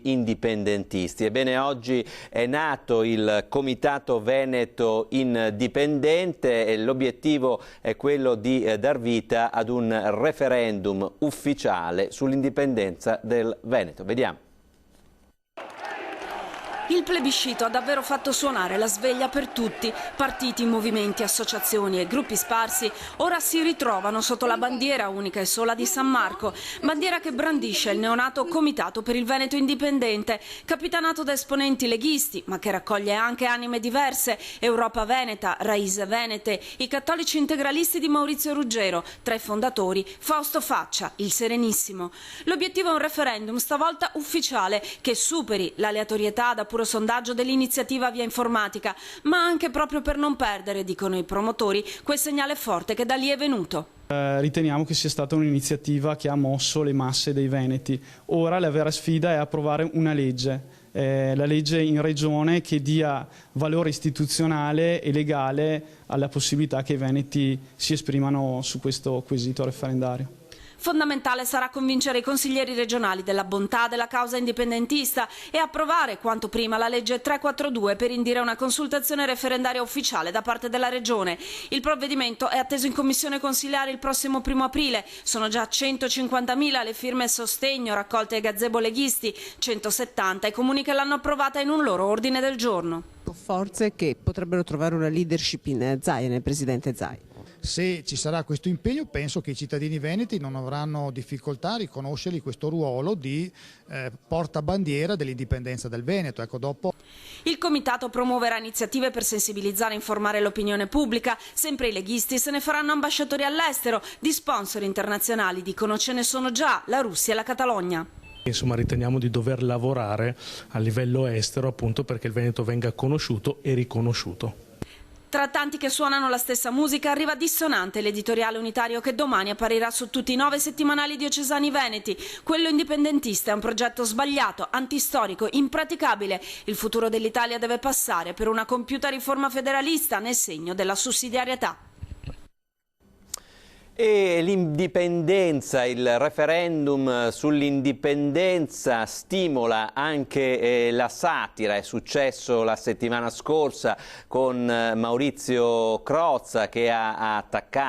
indipendentisti. Ebbene, oggi è nato il Comitato Veneto Indipendente e l'obiettivo è quello di dar vita ad un referendum ufficiale sull'indipendenza del Veneto. Vediamo. Il plebiscito ha davvero fatto suonare la sveglia per tutti. Partiti, movimenti, associazioni e gruppi sparsi ora si ritrovano sotto la bandiera unica e sola di San Marco, bandiera che brandisce il neonato Comitato per il Veneto Indipendente, capitanato da esponenti leghisti, ma che raccoglie anche anime diverse, Europa Veneta, Raise Venete, i cattolici integralisti di Maurizio Ruggero, tra i fondatori Fausto Faccia, il Serenissimo. L'obiettivo è un referendum, stavolta ufficiale, che superi l'aleatorietà da puro sondaggio dell'iniziativa via informatica, ma anche proprio per non perdere, dicono i promotori, quel segnale forte che da lì è venuto. Riteniamo che sia stata un'iniziativa che ha mosso le masse dei veneti. Ora la vera sfida è approvare una legge, la legge in regione che dia valore istituzionale e legale alla possibilità che i veneti si esprimano su questo quesito referendario. Fondamentale sarà convincere i consiglieri regionali della bontà della causa indipendentista e approvare quanto prima la legge 342 per indire una consultazione referendaria ufficiale da parte della Regione. Il provvedimento è atteso in commissione consiliare il prossimo 1° aprile. Sono già 150.000 le firme a sostegno raccolte ai gazebo leghisti, 170 i comuni che l'hanno approvata in un loro ordine del giorno. Forze che potrebbero trovare una leadership in Zaia, nel presidente Zaia. Se ci sarà questo impegno, penso che i cittadini veneti non avranno difficoltà a riconoscergli questo ruolo di portabandiera dell'indipendenza del Veneto. Ecco, dopo. Il Comitato promuoverà iniziative per sensibilizzare e informare l'opinione pubblica. Sempre i leghisti se ne faranno ambasciatori all'estero. Di sponsor internazionali, dicono, ce ne sono già la Russia e la Catalogna. Insomma, riteniamo di dover lavorare a livello estero appunto perché il Veneto venga conosciuto e riconosciuto. Tra tanti che suonano la stessa musica arriva Dissonante, l'editoriale unitario che domani apparirà su tutti i 9 settimanali diocesani veneti. Quello indipendentista è un progetto sbagliato, antistorico, impraticabile. Il futuro dell'Italia deve passare per una compiuta riforma federalista nel segno della sussidiarietà. E l'indipendenza, il referendum sull'indipendenza stimola anche la satira. È successo la settimana scorsa con Maurizio Crozza che ha attaccato